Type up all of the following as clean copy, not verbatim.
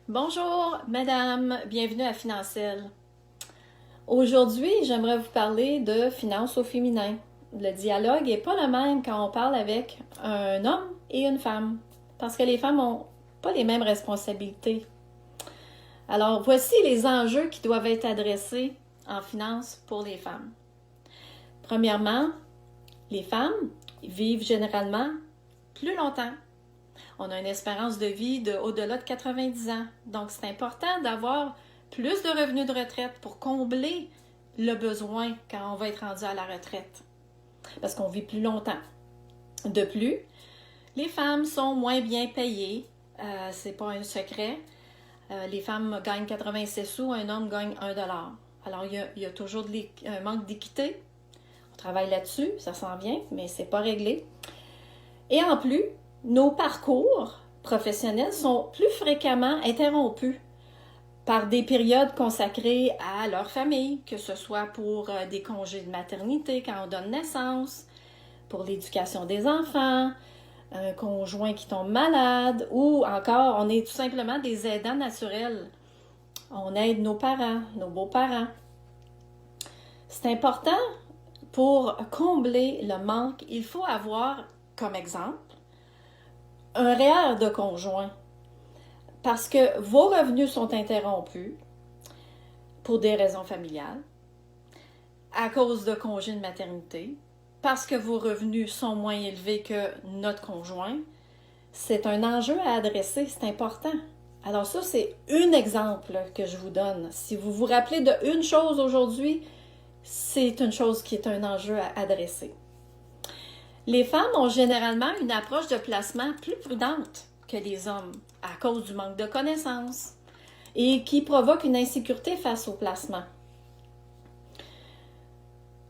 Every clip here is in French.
Bonjour, madame, bienvenue à Financelle. Aujourd'hui, j'aimerais vous parler de finances au féminin. Le dialogue n'est pas le même quand on parle avec un homme et une femme, parce que les femmes n'ont pas les mêmes responsabilités. Alors, voici les enjeux qui doivent être adressés en finance pour les femmes. Premièrement, les femmes vivent généralement plus longtemps. On a une espérance de vie au-delà de 90 ans. Donc, c'est important d'avoir plus de revenus de retraite pour combler le besoin quand on va être rendu à la retraite. Parce qu'on vit plus longtemps. De plus, les femmes sont moins bien payées. C'est pas un secret. Les femmes gagnent 86 sous, un homme gagne 1 dollar. Alors, il y a toujours un manque d'équité. On travaille là-dessus, ça s'en vient, mais c'est pas réglé. Et en plus, nos parcours professionnels sont plus fréquemment interrompus par des périodes consacrées à leur famille, que ce soit pour des congés de maternité quand on donne naissance, pour l'éducation des enfants, un conjoint qui tombe malade, ou encore on est tout simplement des aidants naturels. On aide nos parents, nos beaux-parents. C'est important pour combler le manque, il faut avoir comme exemple un REER de conjoint, parce que vos revenus sont interrompus pour des raisons familiales, à cause de congés de maternité, parce que vos revenus sont moins élevés que notre conjoint. C'est un enjeu à adresser, c'est important. Alors ça, c'est un exemple que je vous donne. Si vous vous rappelez d'une chose aujourd'hui, c'est une chose qui est un enjeu à adresser. Les femmes ont généralement une approche de placement plus prudente que les hommes à cause du manque de connaissances et qui provoque une insécurité face au placement.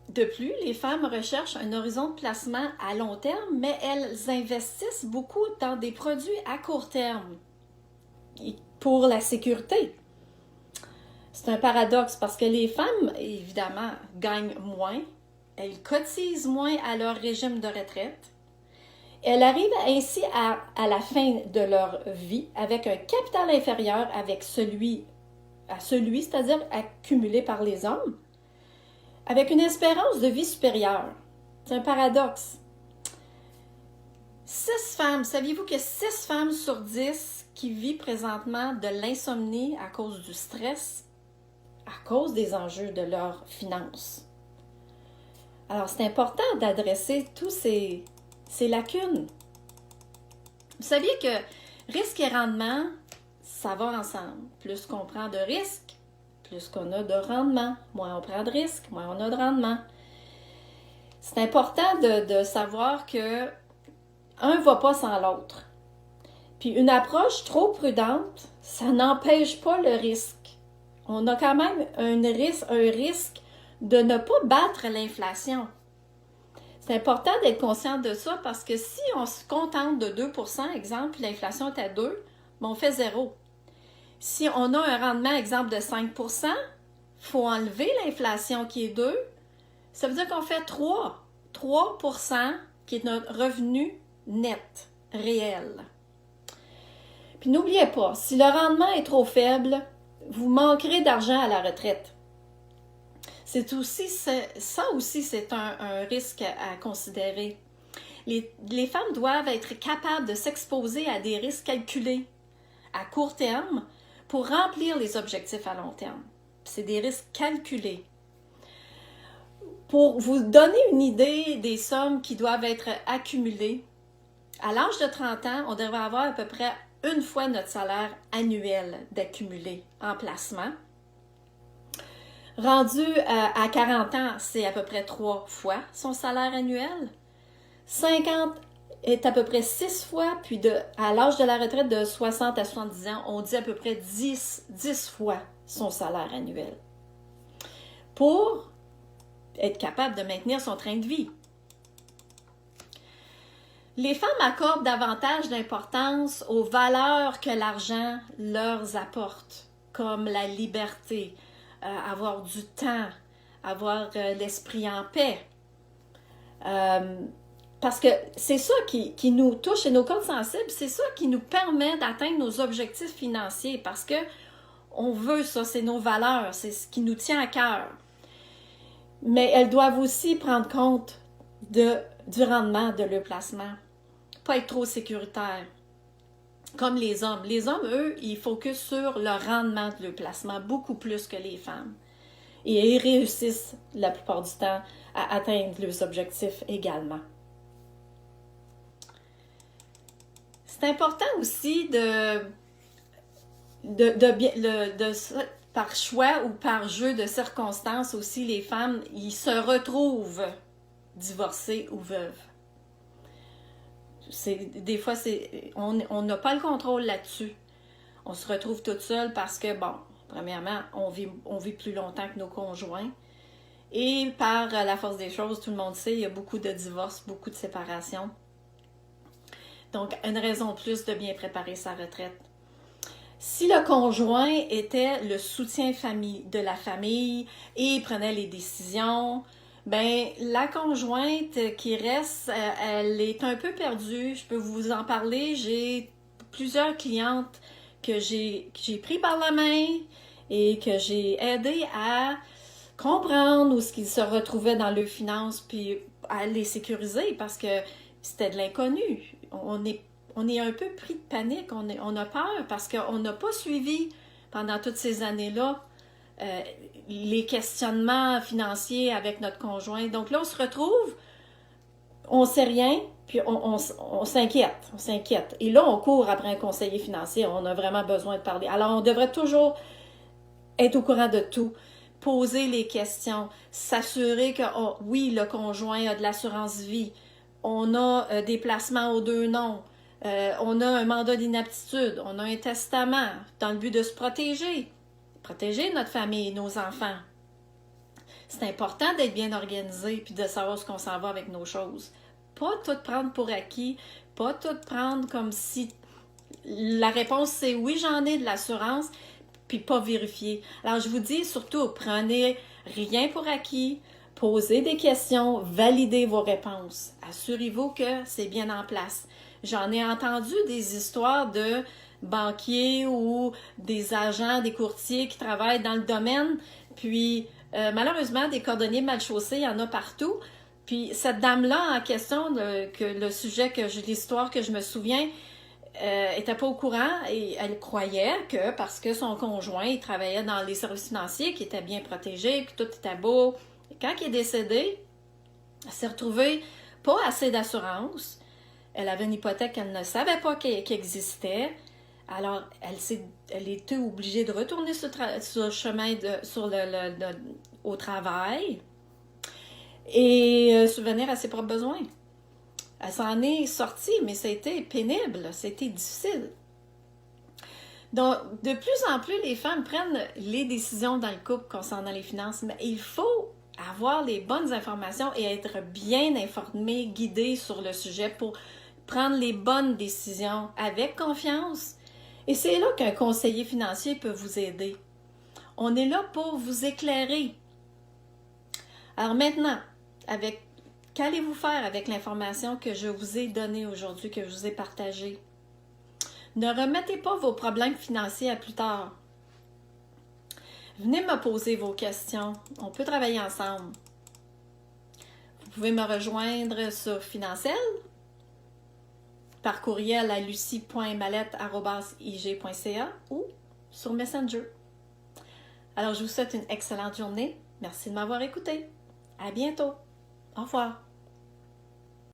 De plus, les femmes recherchent un horizon de placement à long terme, mais elles investissent beaucoup dans des produits à court terme pour la sécurité. C'est un paradoxe parce que les femmes, évidemment, gagnent moins. Elles cotisent moins à leur régime de retraite. Elles arrivent ainsi à la fin de leur vie avec un capital inférieur avec celui, c'est-à-dire accumulé par les hommes, avec une espérance de vie supérieure. C'est un paradoxe. 6 femmes, saviez-vous que 6 femmes sur 10 qui vivent présentement de l'insomnie à cause du stress, à cause des enjeux de leurs finances? Alors, c'est important d'adresser tous ces lacunes. Vous saviez que risque et rendement, ça va ensemble. Plus qu'on prend de risques, plus qu'on a de rendement. Moins on prend de risques, moins on a de rendement. C'est important de savoir que un ne va pas sans l'autre. Puis une approche trop prudente, ça n'empêche pas le risque. On a quand même un risque de ne pas battre l'inflation. C'est important d'être conscient de ça parce que si on se contente de 2%, exemple, puis l'inflation est à 2, on fait 0. Si on a un rendement, exemple, de 5%, il faut enlever l'inflation qui est 2. Ça veut dire qu'on fait 3. 3% qui est notre revenu net, réel. Puis n'oubliez pas, si le rendement est trop faible, vous manquerez d'argent à la retraite. Ça aussi, c'est un risque à considérer. Les femmes doivent être capables de s'exposer à des risques calculés à court terme pour remplir les objectifs à long terme. C'est des risques calculés. Pour vous donner une idée des sommes qui doivent être accumulées, à l'âge de 30 ans, on devrait avoir à peu près une fois notre salaire annuel d'accumulé en placement. Rendu à 40 ans, c'est à peu près 3 fois son salaire annuel. 50 est à peu près 6 fois, puis à l'âge de la retraite de 60 à 70 ans, on dit à peu près 10 fois son salaire annuel. Pour être capable de maintenir son train de vie. Les femmes accordent davantage d'importance aux valeurs que l'argent leur apporte, comme la liberté, avoir du temps, avoir l'esprit en paix. Parce que c'est ça qui nous touche et nos cordes sensibles, c'est ça qui nous permet d'atteindre nos objectifs financiers parce que on veut ça, c'est nos valeurs, c'est ce qui nous tient à cœur. Mais elles doivent aussi prendre compte du rendement de leur placement. Pas être trop sécuritaire. Comme les hommes. Les hommes, eux, ils focusent sur le rendement de leur placement beaucoup plus que les femmes. Et ils réussissent la plupart du temps à atteindre leurs objectifs également. C'est important aussi par choix ou par jeu de circonstances aussi, les femmes, ils se retrouvent divorcées ou veuves. Des fois, on n'a pas le contrôle là-dessus. On se retrouve toute seule parce que, bon, premièrement, on vit plus longtemps que nos conjoints. Et par la force des choses, tout le monde sait, il y a beaucoup de divorces, beaucoup de séparations. Donc, une raison plus de bien préparer sa retraite. Si le conjoint était le soutien de la famille et prenait les décisions, ben la conjointe qui reste, elle est un peu perdue. Je peux vous en parler. J'ai plusieurs clientes que j'ai pris par la main et que j'ai aidé à comprendre où ce qu'ils se retrouvaient dans leurs finances puis à les sécuriser parce que c'était de l'inconnu. On est un peu pris de panique, on a peur parce qu'on n'a pas suivi pendant toutes ces années-là les questionnements financiers avec notre conjoint. Donc là, on se retrouve, on ne sait rien, puis on s'inquiète. Et là, on court après un conseiller financier, on a vraiment besoin de parler. Alors, on devrait toujours être au courant de tout, poser les questions, s'assurer que, oui, le conjoint a de l'assurance vie, on a des placements aux 2 noms, on a un mandat d'inaptitude, on a un testament dans le but de se protéger notre famille, nos enfants. C'est important d'être bien organisé puis de savoir ce qu'on s'en va avec nos choses. Pas tout prendre pour acquis, pas tout prendre comme si la réponse c'est oui, j'en ai de l'assurance, puis pas vérifier. Alors je vous dis surtout, prenez rien pour acquis, posez des questions, validez vos réponses. Assurez-vous que c'est bien en place. J'en ai entendu des histoires de banquiers ou des agents, des courtiers qui travaillent dans le domaine, puis malheureusement, des cordonniers mal chaussés, il y en a partout. Puis cette dame-là en question, l'histoire que je me souviens, était pas au courant et elle croyait que parce que son conjoint, il travaillait dans les services financiers, qui était bien protégé, puis tout était beau. Et quand il est décédé, elle s'est retrouvée pas assez d'assurance. Elle avait une hypothèque qu'elle ne savait pas qu'elle existait. Alors, elle était obligée de retourner sur le chemin au travail et subvenir à ses propres besoins. Elle s'en est sortie, mais ça a été pénible, c'était difficile. Donc, de plus en plus, les femmes prennent les décisions dans le couple concernant les finances, mais il faut avoir les bonnes informations et être bien informé, guidé sur le sujet pour prendre les bonnes décisions avec confiance. Et c'est là qu'un conseiller financier peut vous aider. On est là pour vous éclairer. Alors maintenant, qu'allez-vous faire avec l'information que je vous ai donnée aujourd'hui, que je vous ai partagée? Ne remettez pas vos problèmes financiers à plus tard. Venez me poser vos questions. On peut travailler ensemble. Vous pouvez me rejoindre sur Financelle, par courriel à lucie.mallette@ig.ca ou sur Messenger. Alors, je vous souhaite une excellente journée. Merci de m'avoir écouté. À bientôt. Au revoir.